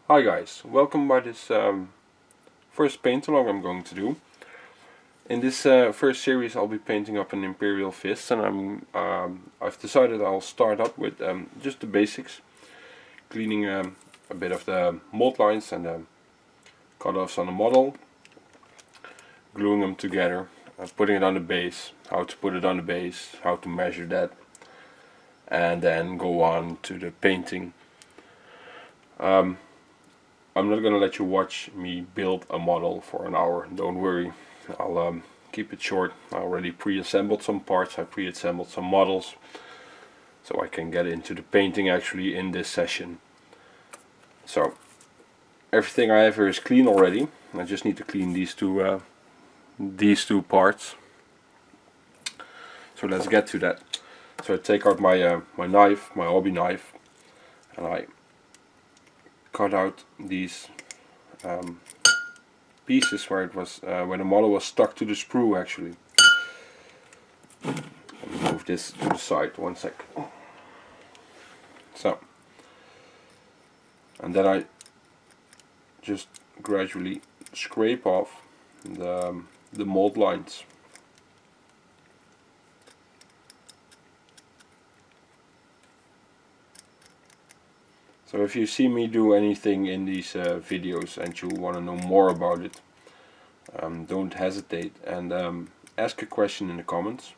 Hi guys, welcome by this first paint along I'm going to do. In this first series I'll be painting up an Imperial Fist, and I've decided I'll start up with just the basics, cleaning a bit of the mold lines and the cut-offs on the model, gluing them together, putting it on the base, how to put it on the base, how to measure that, and then go on to the painting. I'm not gonna let you watch me build a model for an hour, don't worry. I'll keep it short. I already pre-assembled some parts, I pre-assembled some models, so I can get into the painting actually in this session. So everything I have here is clean already. I just need to clean these two parts. So let's get to that. So I take out my my knife, my hobby knife, and I cut out these pieces where it was where the model was stuck to the sprue actually. Let me move this to the side, one sec. So, and then I just gradually scrape off the mold lines. So if you see me do anything in these videos and you want to know more about it, don't hesitate and ask a question in the comments.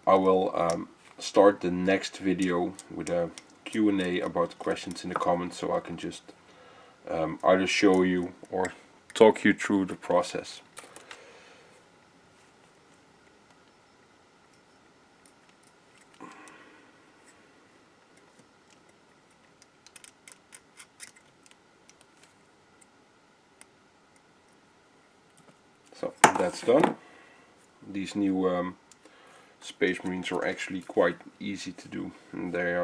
I will start the next video with a Q&A about the questions in the comments, so I can just either show you or talk you through the process. So that's done. These new Space Marines are actually quite easy to do, and they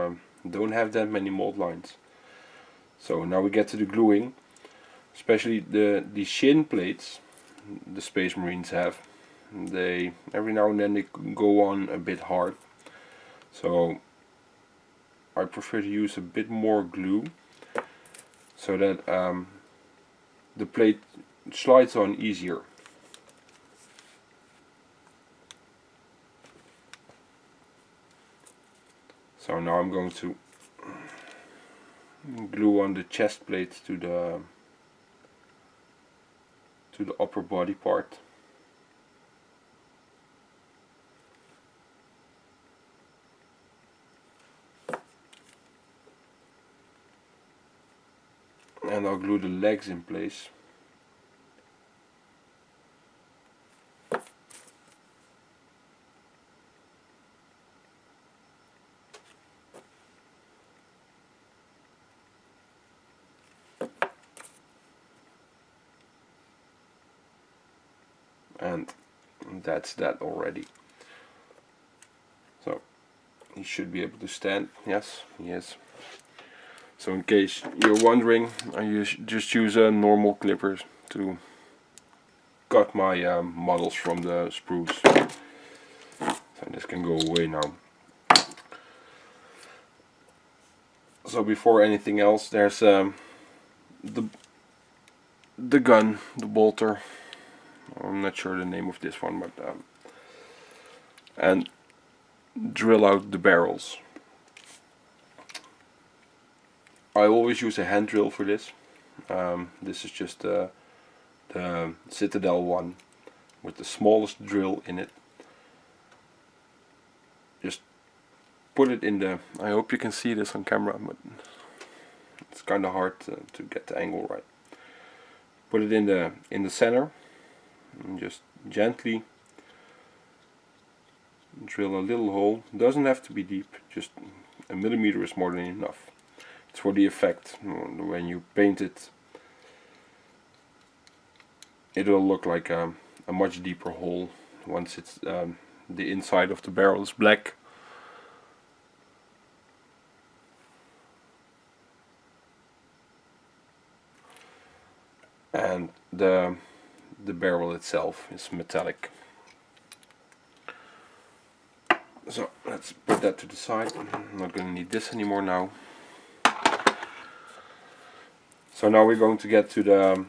don't have that many mold lines. So now we get to the gluing, especially the shin plates the Space Marines have. They every now and then they go on a bit hard, so I prefer to use a bit more glue so that the plate slides on easier. So now I'm going to glue on the chest plate to the upper body part. And I'll glue the legs in place. And that's that already. So he should be able to stand. Yes, he is. So in case you're wondering, I just use normal clippers to cut my models from the sprues. So this can go away now. So before anything else, there's the gun, the bolter. I'm not sure the name of this one, but and drill out the barrels. I always use a hand drill for this. This is just the Citadel one with the smallest drill in it. Just put it in the, I hope you can see this on camera, but it's kind of hard to get the angle right. Put it in the center and just gently drill a little hole. Doesn't have to be deep, just a millimeter is more than enough. It's for the effect. When you paint it, it will look like a much deeper hole once it's the inside of the barrel is black. And the barrel itself is metallic. So let's put that to the side. I'm not going to need this anymore now. So now we're going to get to the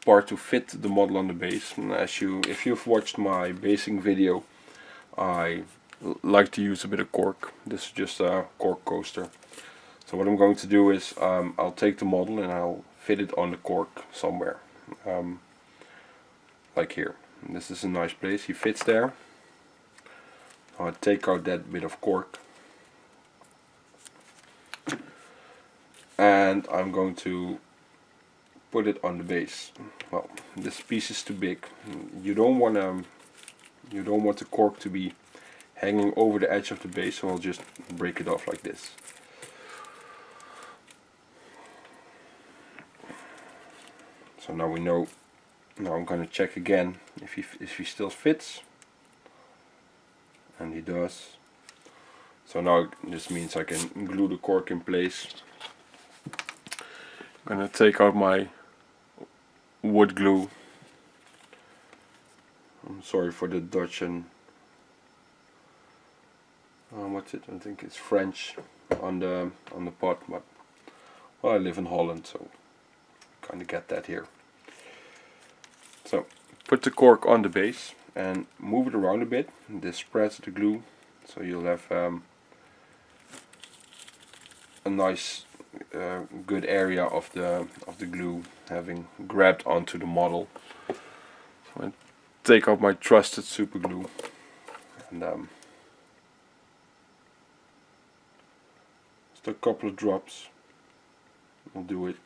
part to fit the model on the base. And if you've watched my basing video, I like to use a bit of cork. This is just a cork coaster. So what I'm going to do is I'll take the model and I'll fit it on the cork somewhere, like here. And this is a nice place. He fits there. I'll take out that bit of cork and I'm going to put it on the base. Well, this piece is too big. You don't want the cork to be hanging over the edge of the base, so I'll just break it off like this. So now we know. Now I'm going to check again if he still fits, and he does. So now this means I can glue the cork in place. I'm going to take out my wood glue. I'm sorry for the Dutch and what's it? I think it's French on the pot, but well, I live in Holland, so kind of get that here. So put the cork on the base and move it around a bit. This spreads the glue, so you'll have a nice good area of the glue having grabbed onto the model. So I take out my trusted super glue and just a couple of drops will do it,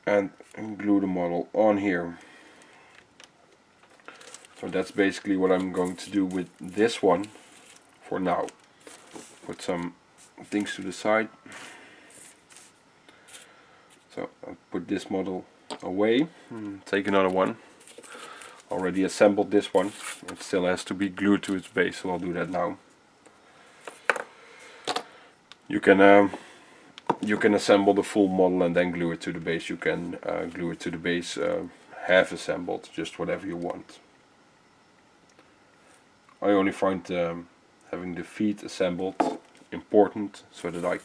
and glue the model on here. So that's basically what I'm going to do with this one for now. Put some things to the side. So I'll put this model away, take another one. Already assembled this one. It still has to be glued to its base, so I'll do that now. You can assemble the full model and then glue it to the base. You can glue it to the base half assembled, just whatever you want. I only find having the feet assembled important so that I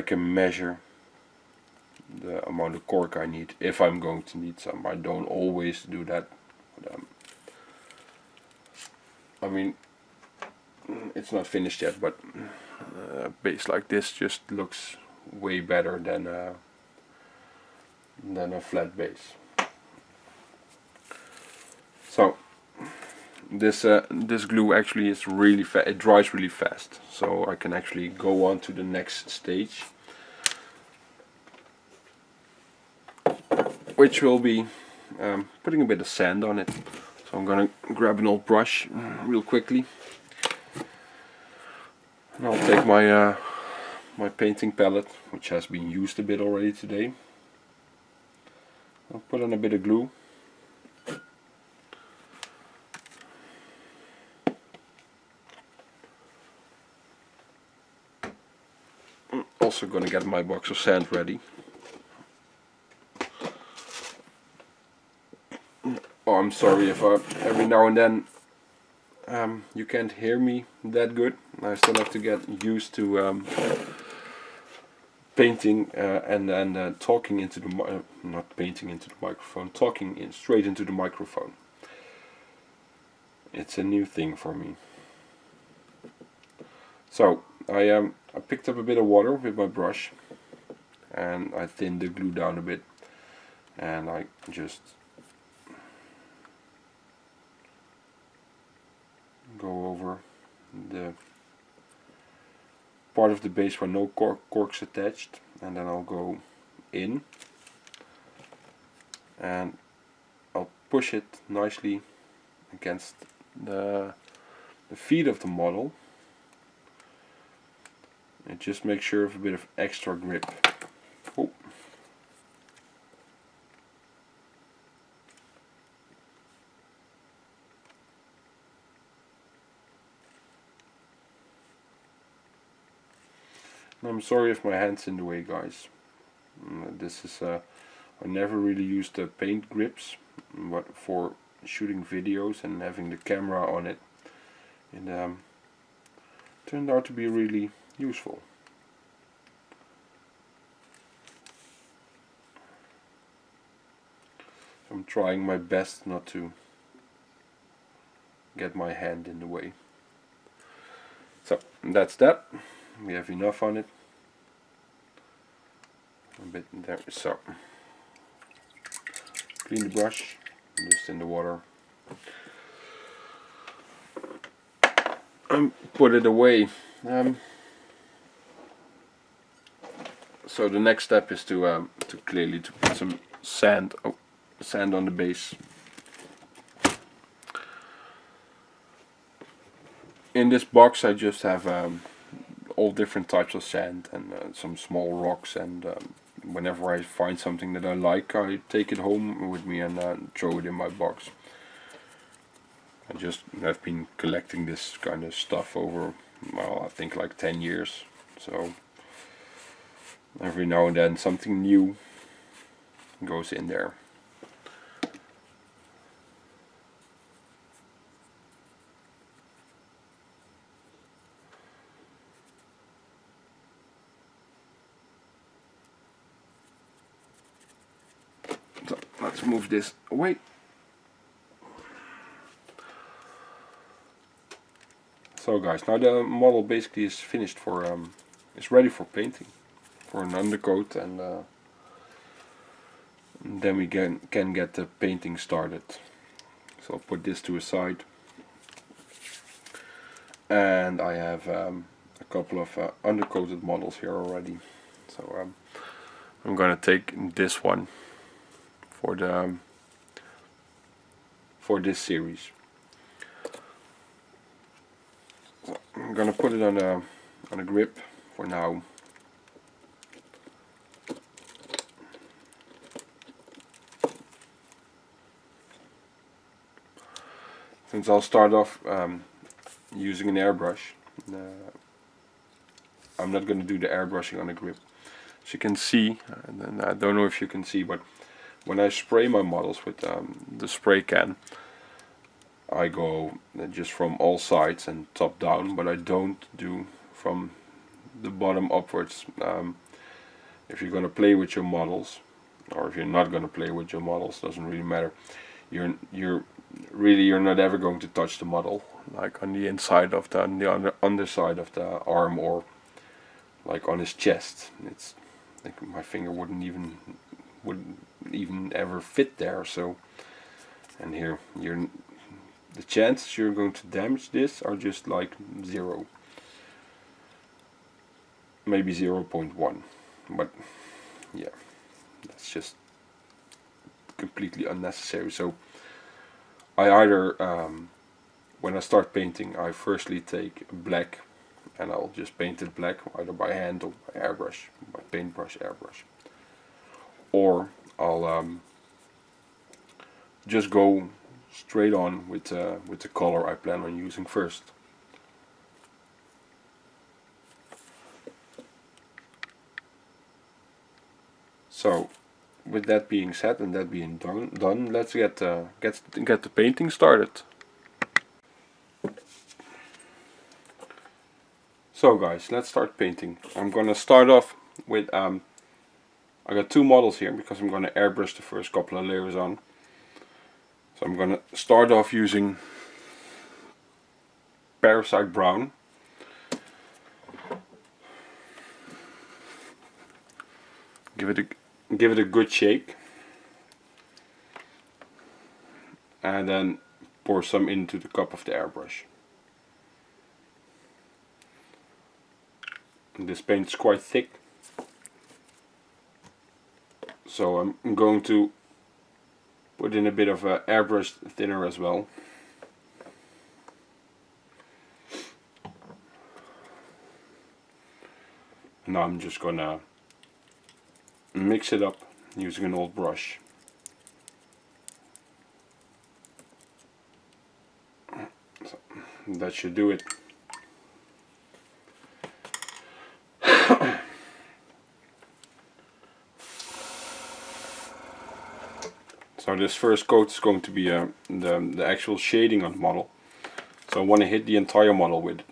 can measure the amount of cork I need, if I'm going to need some. I don't always do that, but, I mean, it's not finished yet, but a base like this just looks way better than a flat base. So this glue actually is really fast. It dries really fast, so I can actually go on to the next stage, which will be putting a bit of sand on it. So I'm gonna grab an old brush real quickly, and I'll take my my painting palette, which has been used a bit already today. I'll put on a bit of glue. Also gonna get my box of sand ready. Oh, I'm sorry if every now and then you can't hear me that good. I still have to get used to painting and talking into the not painting into the microphone, talking straight into the microphone. It's a new thing for me. So I picked up a bit of water with my brush and I thinned the glue down a bit, and I just go over the part of the base where no cork's attached, and then I'll go in and I'll push it nicely against the feet of the model. And just make sure of a bit of extra grip. Oh. I'm sorry if my hand's in the way, guys. This is I never really used the paint grips, but for shooting videos and having the camera on it, it turned out to be really useful. I'm trying my best not to get my hand in the way. So that's that. We have enough on it. A bit there. So clean the brush, just in the water, and put it away. So the next step is to clearly to put some sand on the base. In this box I just have all different types of sand and some small rocks, and whenever I find something that I like, I take it home with me and throw it in my box. I've been collecting this kind of stuff over, well, I think like 10 years, so every now and then something new goes in there. So let's move this away. So guys, now the model basically is finished for, is ready for painting, for an undercoat, and then we can get the painting started. So I'll put this to a side, and I have a couple of undercoated models here already. So I'm gonna take this one for this series. So I'm gonna put it on a grip for now. Since I'll start off using an airbrush, I'm not going to do the airbrushing on a grip. As you can see, and I don't know if you can see, but when I spray my models with the spray can, I go just from all sides and top down, but I don't do from the bottom upwards. If you're going to play with your models, or if you're not going to play with your models, doesn't really matter. You're not ever going to touch the model, like on the inside of on the underside of the arm, or like on his chest. It's like my finger wouldn't even ever fit there. So, and here the chances you're going to damage this are just like 0, maybe 0.1, but yeah, that's just completely unnecessary. So I either when I start painting, I firstly take black and I'll just paint it black, either by hand or by airbrush, by paintbrush, airbrush, or I'll just go straight on with the color I plan on using first. So with that being said and that being done, let's get the painting started. So guys, let's start painting. I'm gonna start off with I got 2 models here because I'm gonna airbrush the first couple of layers on. So I'm gonna start off using Parasite Brown. Give it a good shake, and then pour some into the cup of the airbrush. And this paint is quite thick, so I'm going to put in a bit of airbrush thinner as well. Now I'm just gonna mix it up using an old brush. So that should do it. So this first coat is going to be the actual shading on the model. So I want to hit the entire model with it.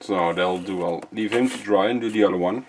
So that'll do. I'll leave him to dry and do the other one.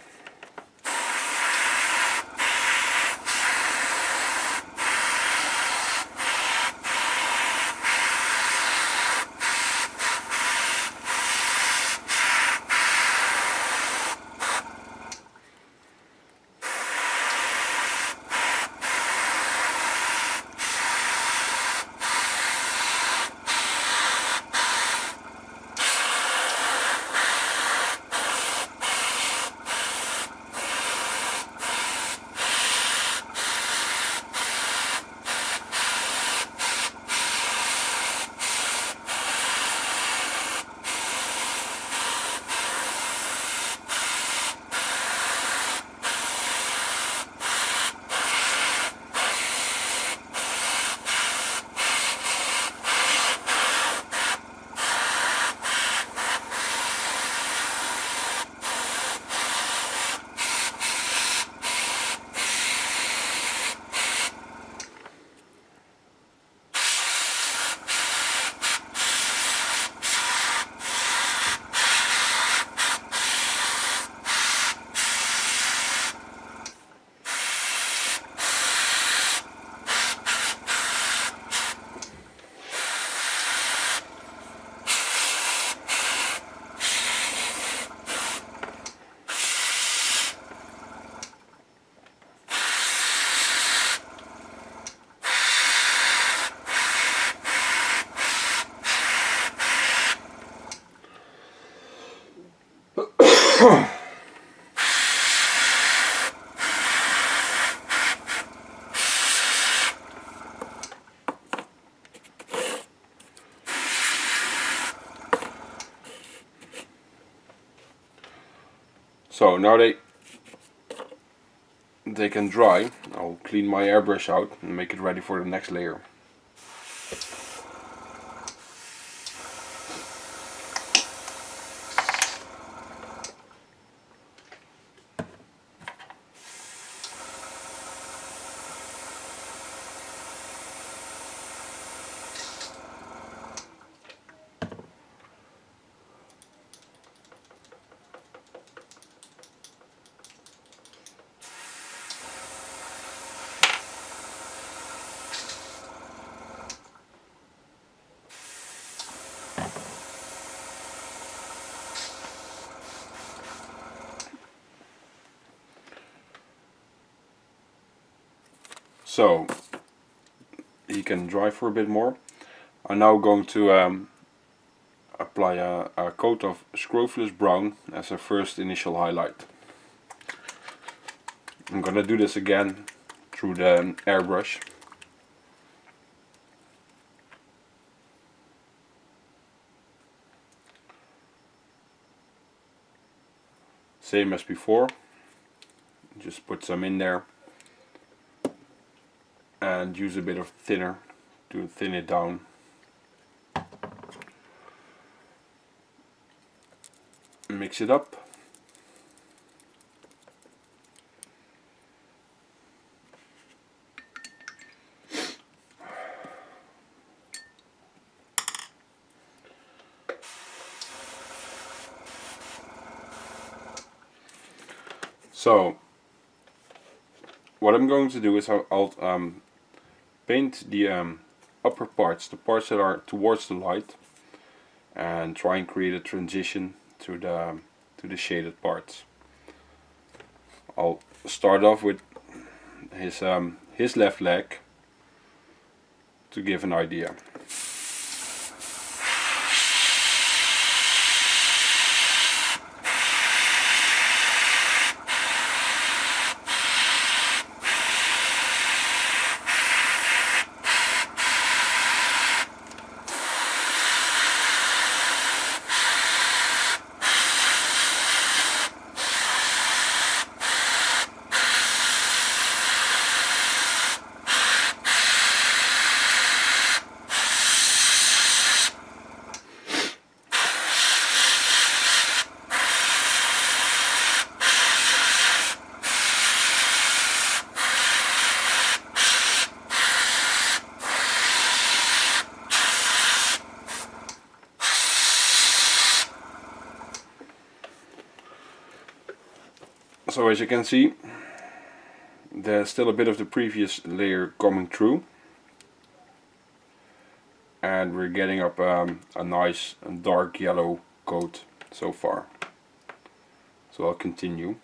So now they can dry. I'll clean my airbrush out and make it ready for the next layer. So he can dry for a bit more. I'm now going to apply a coat of scrofulous brown as a first initial highlight. I'm gonna do this again through the airbrush. Same as before, just put some in there and use a bit of thinner to thin it down. Mix it up. So what I'm going to do is I'll paint the upper parts, the parts that are towards the light, and try and create a transition to the shaded parts. I'll start off with his left leg to give an idea. So as you can see, there's still a bit of the previous layer coming through, and we're getting up a nice dark yellow coat so far. So I'll continue.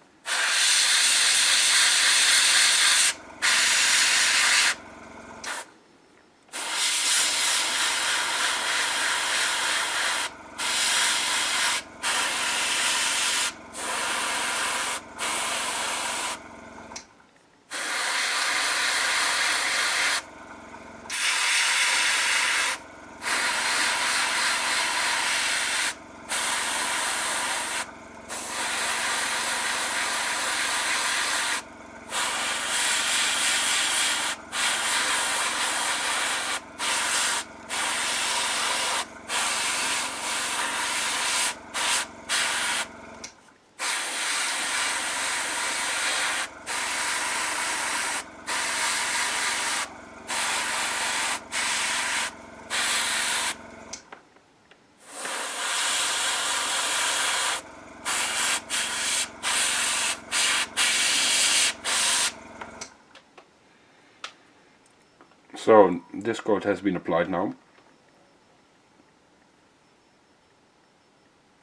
So this coat has been applied now,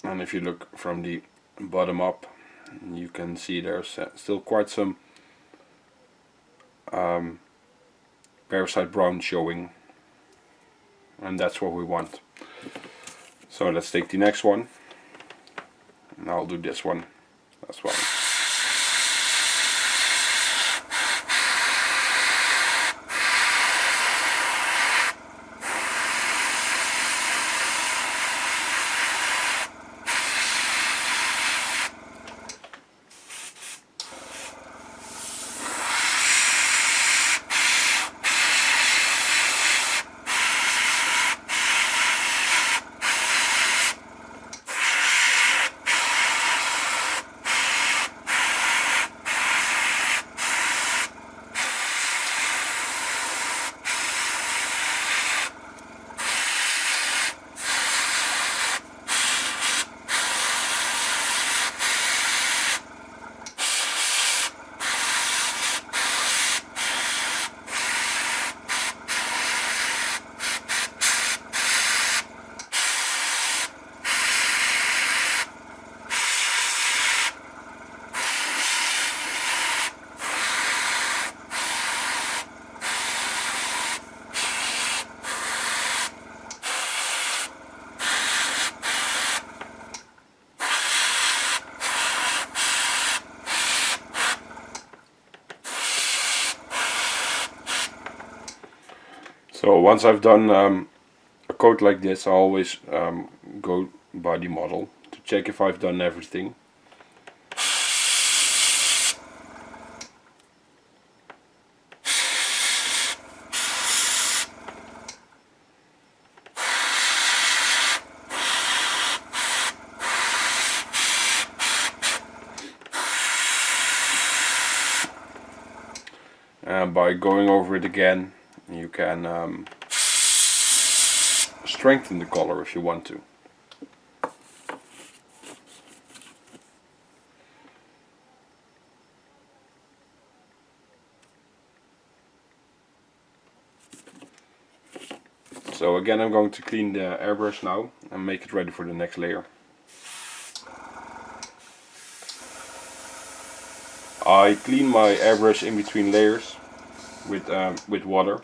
and if you look from the bottom up, you can see there's still quite some parasite brown showing, and that's what we want. So let's take the next one, and I'll do this one as well. So once I've done a coat like this, I always go by the model to check if I've done everything. And by going over it again, you can strengthen the color if you want to. So again, I'm going to clean the airbrush now and make it ready for the next layer. I clean my airbrush in between layers with water,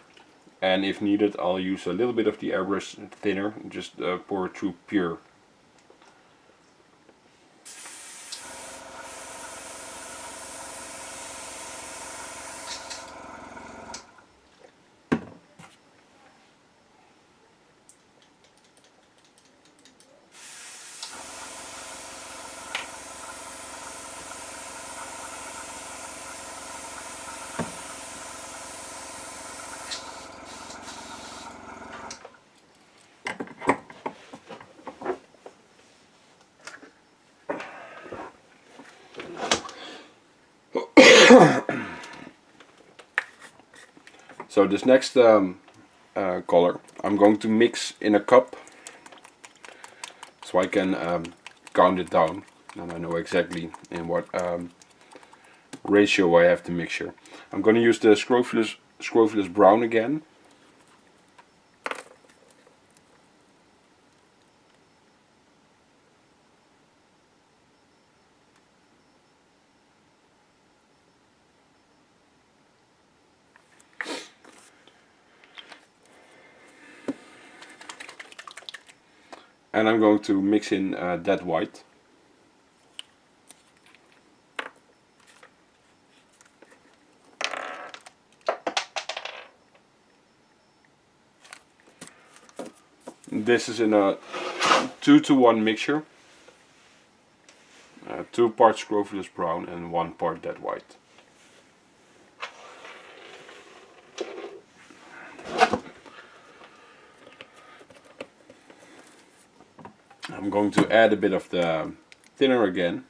and if needed I'll use a little bit of the airbrush thinner, just pour it through pure. So this next color I'm going to mix in a cup, so I can count it down and I know exactly in what ratio I have the mixture. I'm going to use the scrofulous brown again. And I'm going to mix in that white. This is in a 2-to-1 mixture. 2 parts scrofulous brown and 1 part that white. I'm going to add a bit of the thinner again.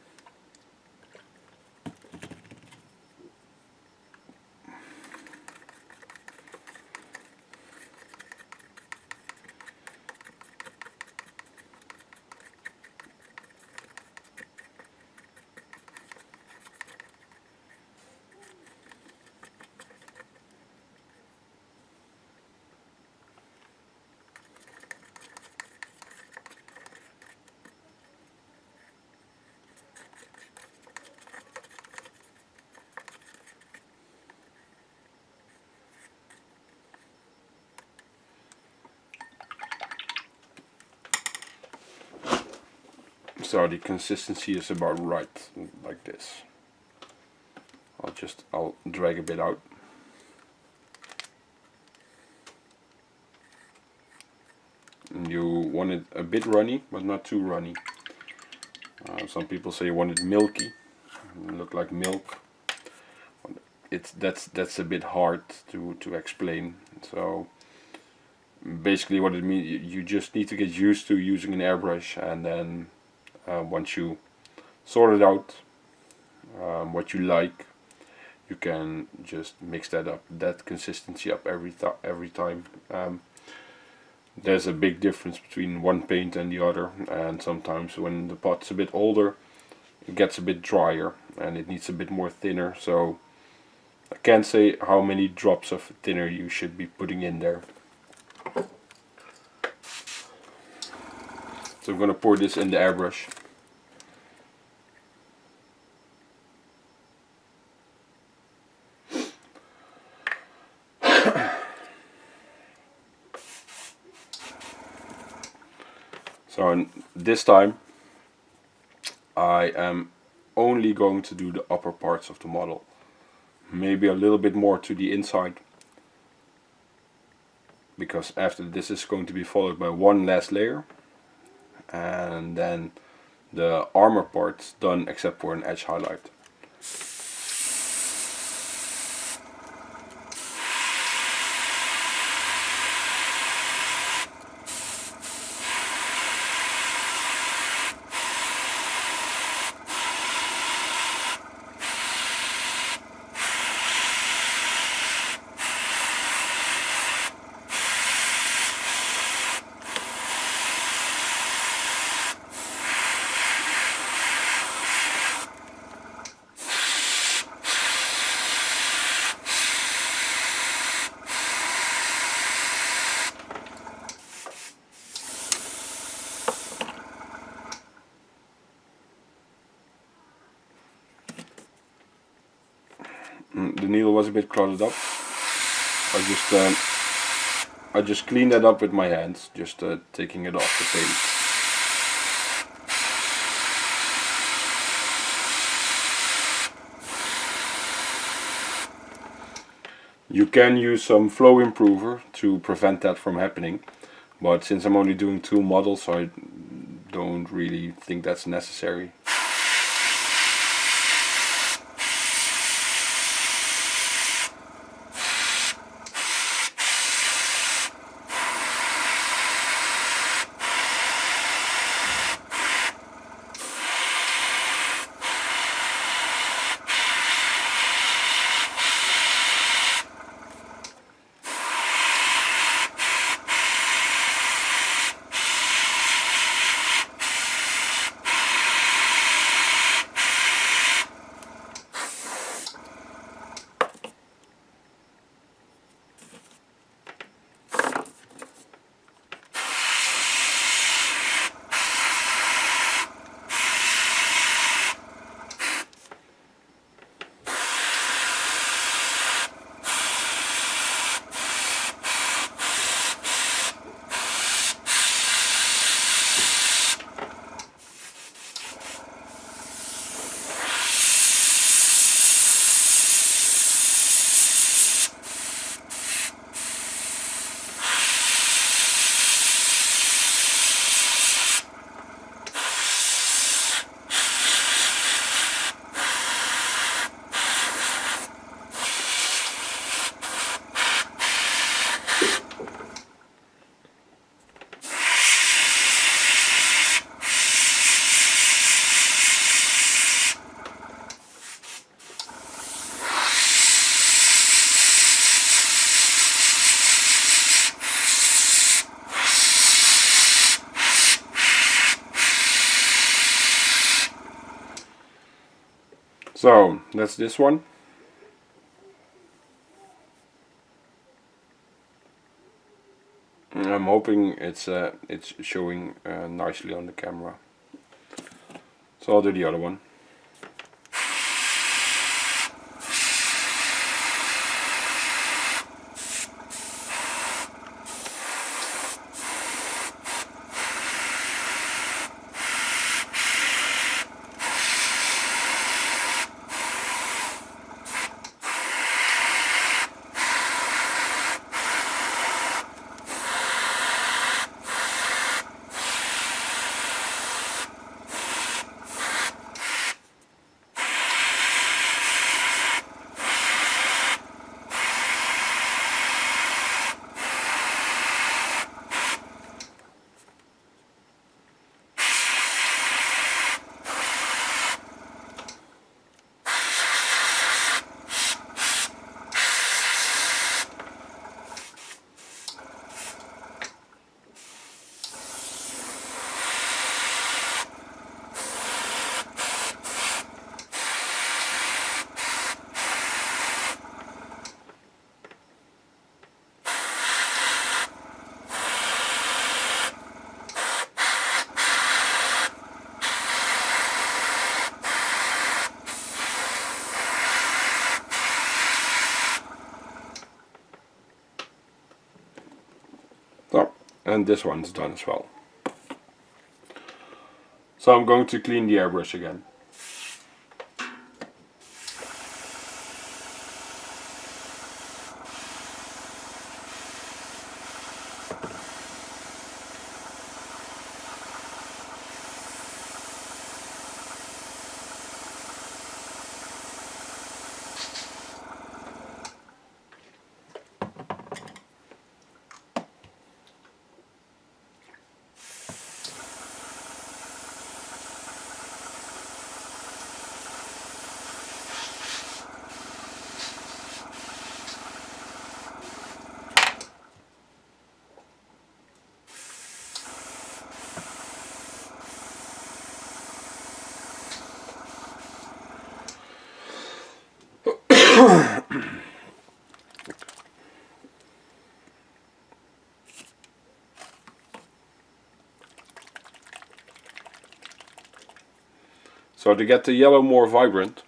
So the consistency is about right, like this. I'll drag a bit out. And you want it a bit runny, but not too runny. Some people say you want it milky, look like milk. That's a bit hard to explain. So basically, what it means, you just need to get used to using an airbrush, and then once you sort it out, what you like, you can just mix that consistency up every time. There's a big difference between one paint and the other, and sometimes when the pot's a bit older, it gets a bit drier and it needs a bit more thinner. So I can't say how many drops of thinner you should be putting in there. So I'm going to pour this in the airbrush. So this time I am only going to do the upper parts of the model. Maybe a little bit more to the inside, because after this is going to be followed by one last layer, and then the armor part's done except for an edge highlight. The needle was a bit clouded up. I just cleaned that up with my hands, just taking it off the paint. You can use some flow improver to prevent that from happening, but since I'm only doing 2 models, I don't really think that's necessary. So that's this one. I'm hoping it's showing nicely on the camera. So I'll do the other one. So, and this one's done as well. So I'm going to clean the airbrush again. So to get the yellow more vibrant,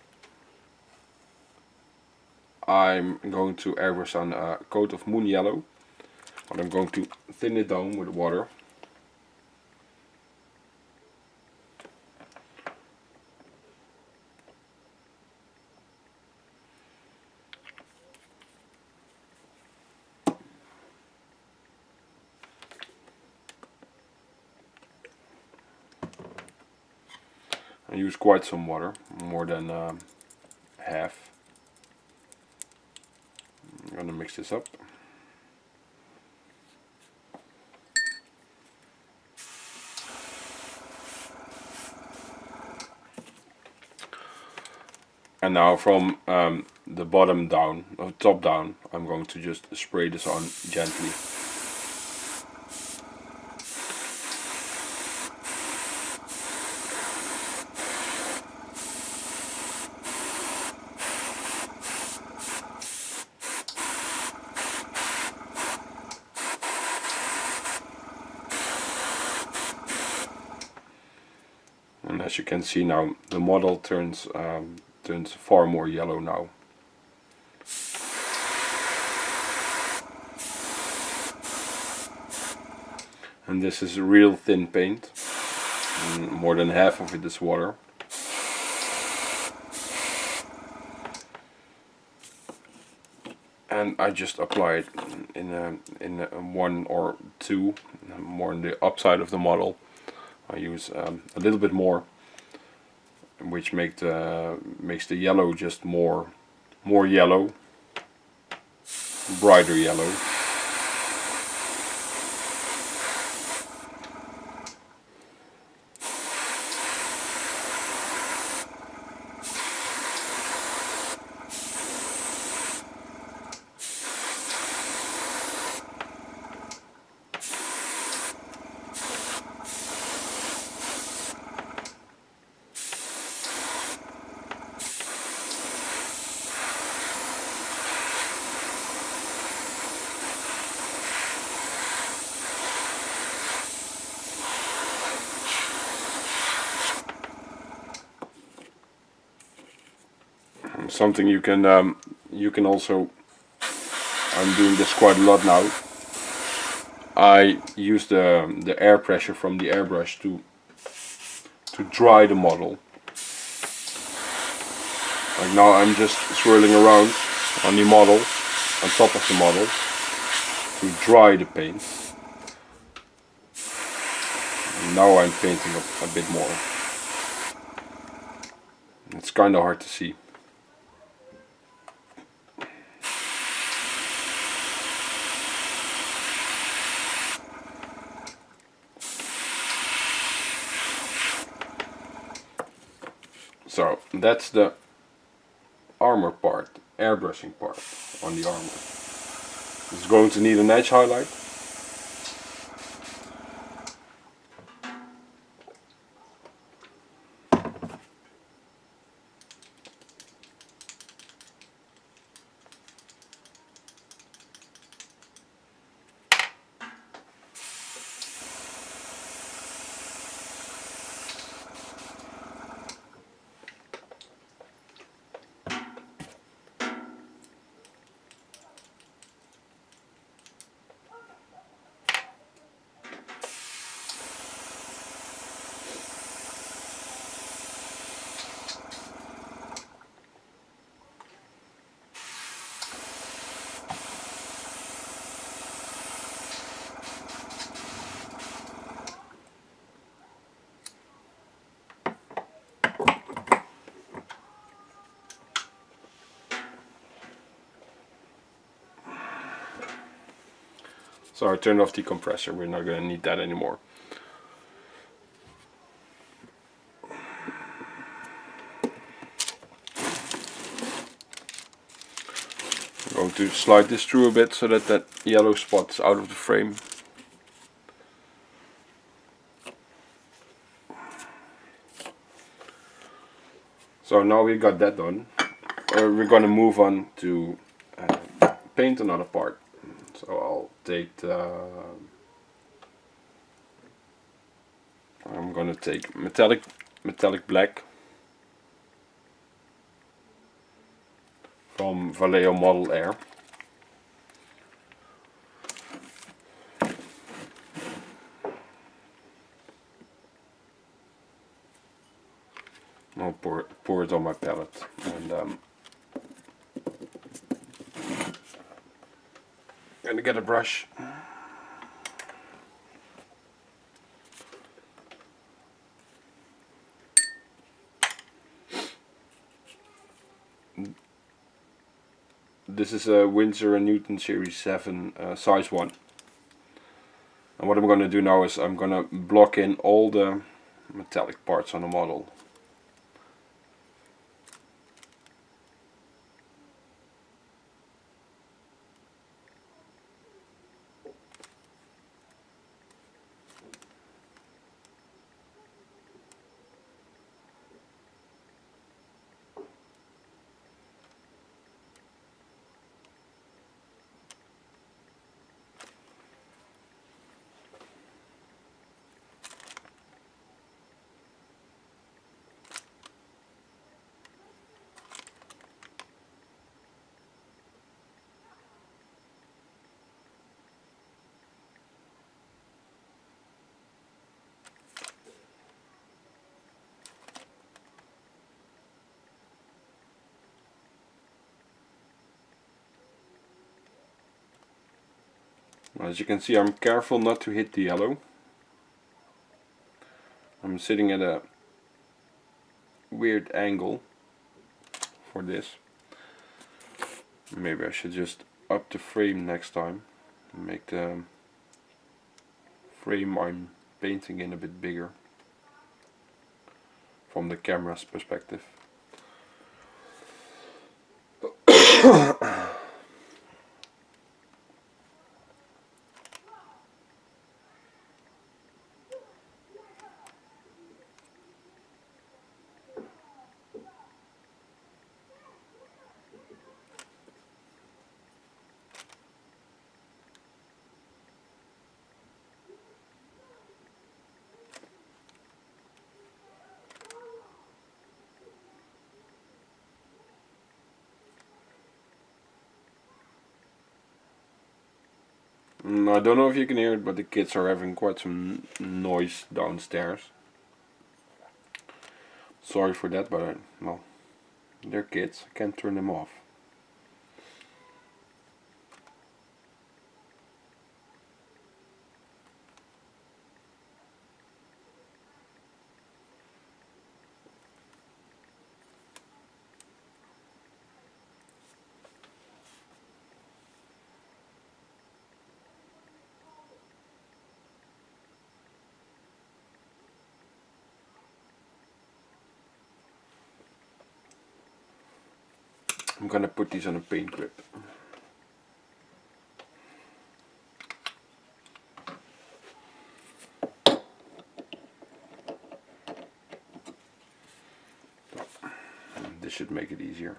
I'm going to airbrush on a coat of moon yellow, but I'm going to thin it down with water. I use quite some water, more than half. I'm going to mix this up. And now from the bottom down, or top down, I'm going to just spray this on gently. And as you can see now, the model turns far more yellow now. And this is real thin paint. More than half of it is water. And I just apply it in one or two, more on the upside of the model. I use a little bit more, which makes the yellow just more yellow, brighter yellow. Something you can also, I'm doing this quite a lot now. I use the air pressure from the airbrush to dry the model. Like now I'm just swirling around on the model, on top of the model, to dry the paint. And now I'm painting a bit more. It's kind of hard to see. So that's the armor part, airbrushing part on the armor. It's going to need an edge highlight. So I turned off the compressor, we're not going to need that anymore. I'm going to slide this through a bit so that that yellow spot's out of the frame. So now we got that done, we're going to move on to paint another part. So I'll take I'm going to take metallic black from Vallejo Model Air. I'll pour it on my palette, and I'm gonna get a brush. This is a Winsor & Newton Series 7 size 1. And what I'm going to do now is I'm going to block in all the metallic parts on the model. As you can see, I'm careful not to hit the yellow. I'm sitting at a weird angle for this. Maybe I should just up the frame next time and make the frame I'm painting in a bit bigger from the camera's perspective. I don't know if you can hear it, but the kids are having quite some noise downstairs. Sorry for that, but well, they're kids. I can't turn them off. I'm gonna put these on a paint grip. This should make it easier.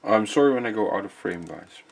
I'm sorry when I go out of frame, guys.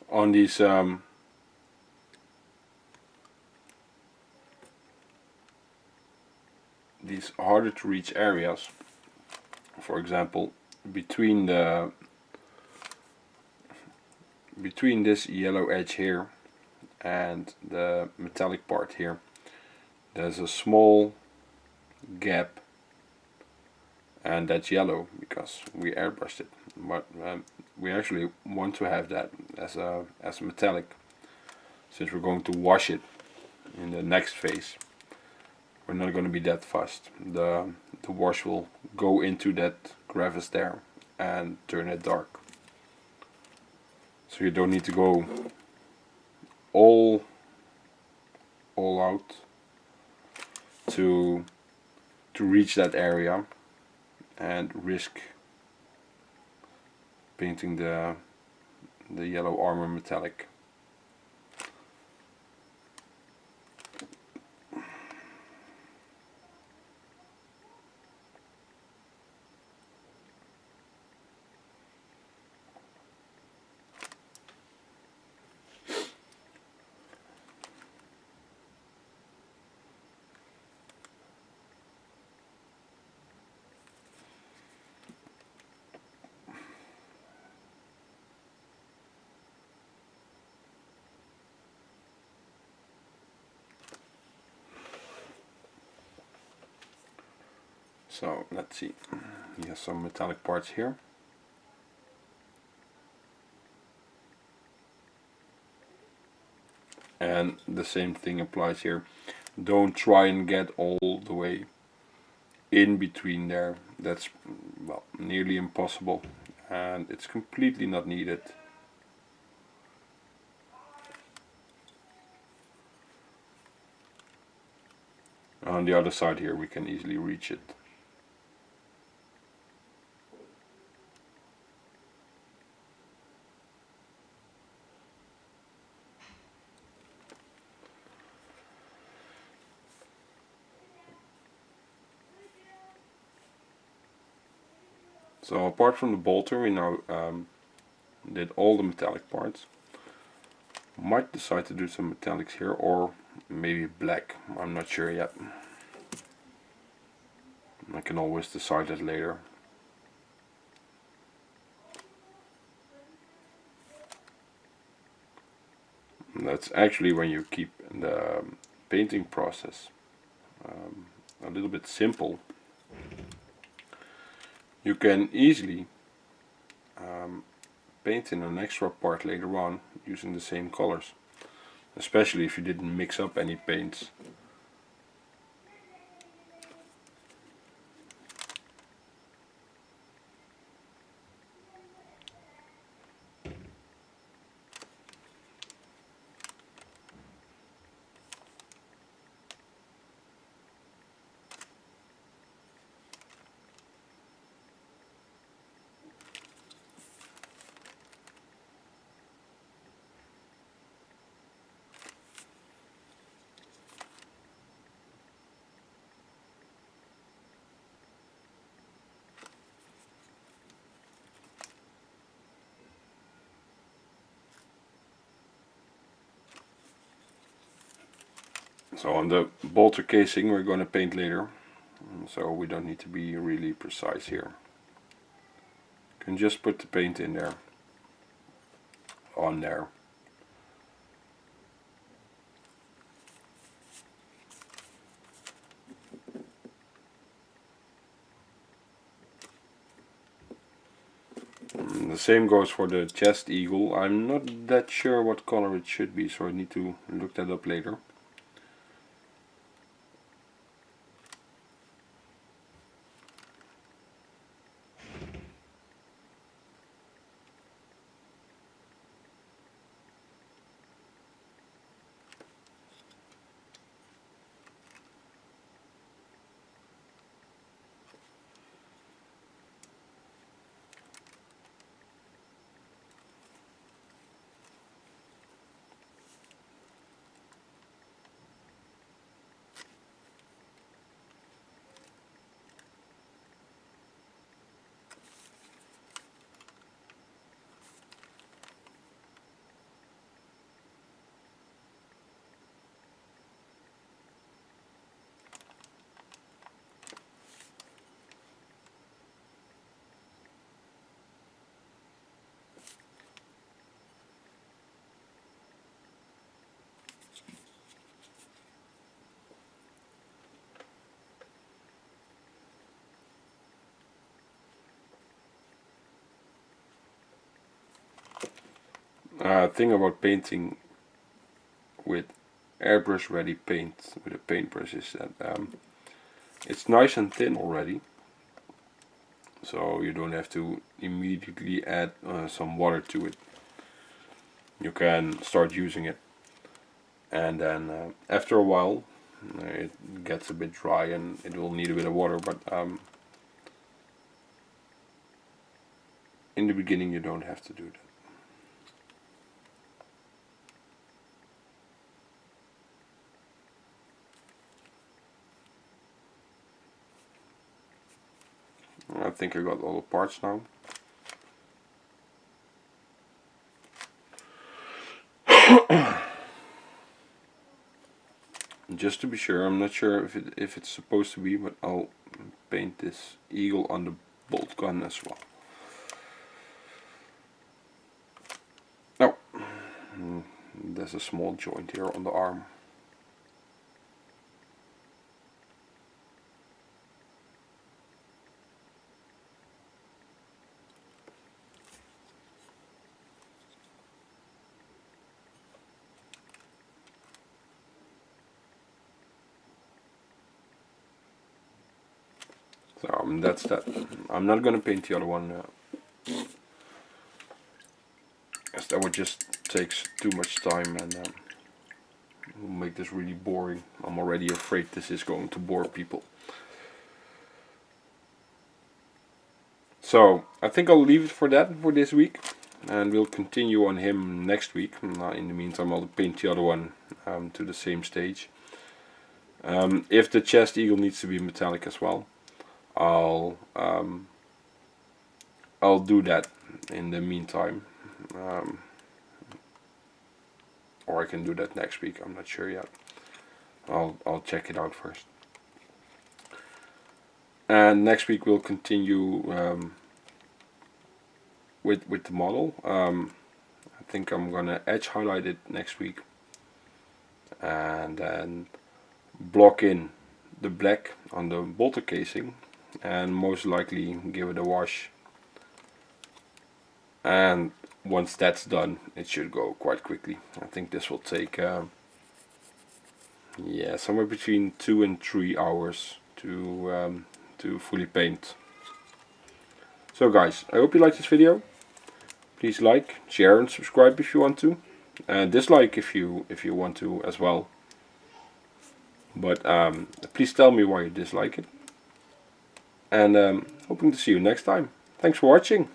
On these harder to reach areas, for example, between this yellow edge here and the metallic part here, there's a small gap, and that's yellow because we airbrushed it. But we actually want to have that as a metallic, since we're going to wash it in the next phase. We're not going to be that fast. The wash will go into that crevice there and turn it dark. So you don't need to go all out to reach that area and risk painting the yellow armor metallic. So let's see, he has some metallic parts here. And the same thing applies here. Don't try and get all the way in between there. That's, well, nearly impossible, and it's completely not needed. On the other side here we can easily reach it. So apart from the bolter, we now did all the metallic parts. Might decide to do some metallics here, or maybe black, I'm not sure yet. I can always decide that later. And that's actually when you keep the painting process a little bit simple. You can easily paint in an extra part later on using the same colors, especially if you didn't mix up any paints. So on the bolter casing we're going to paint later, so we don't need to be really precise here. You can just put the paint in there, on there. And the same goes for the chest eagle. I'm not that sure what color it should be, so I need to look that up later. Thing about painting with airbrush ready paint with a paintbrush is that it's nice and thin already, so you don't have to immediately add some water to it. you can start using it. And then after a while it gets a bit dry and it will need a bit of water, but in the beginning you don't have to do that. I think I got all the parts now. Just to be sure, I'm not sure if it's supposed to be, but I'll paint this eagle on the bolt gun as well. Oh, there's a small joint here on the arm. So that's that. I'm not gonna paint the other one, as that would just takes too much time and will make this really boring. I'm already afraid this is going to bore people. So I think I'll leave it for that for this week, and we'll continue on him next week. In the meantime, I'll paint the other one to the same stage. If the chest eagle needs to be metallic as well, I'll do that in the meantime, or I can do that next week. I'm not sure yet. I'll check it out first. And next week we'll continue with the model. I think I'm gonna edge highlight it next week, and then block in the black on the bolter casing, and most likely give it a wash. And once that's done, it should go quite quickly. I think this will take yeah, somewhere between 2 and 3 hours to fully paint. So guys, I hope you liked this video. Please like, share and subscribe if you want to, and dislike if you want to as well. But please tell me why you dislike it, and hoping to see you next time. Thanks for watching.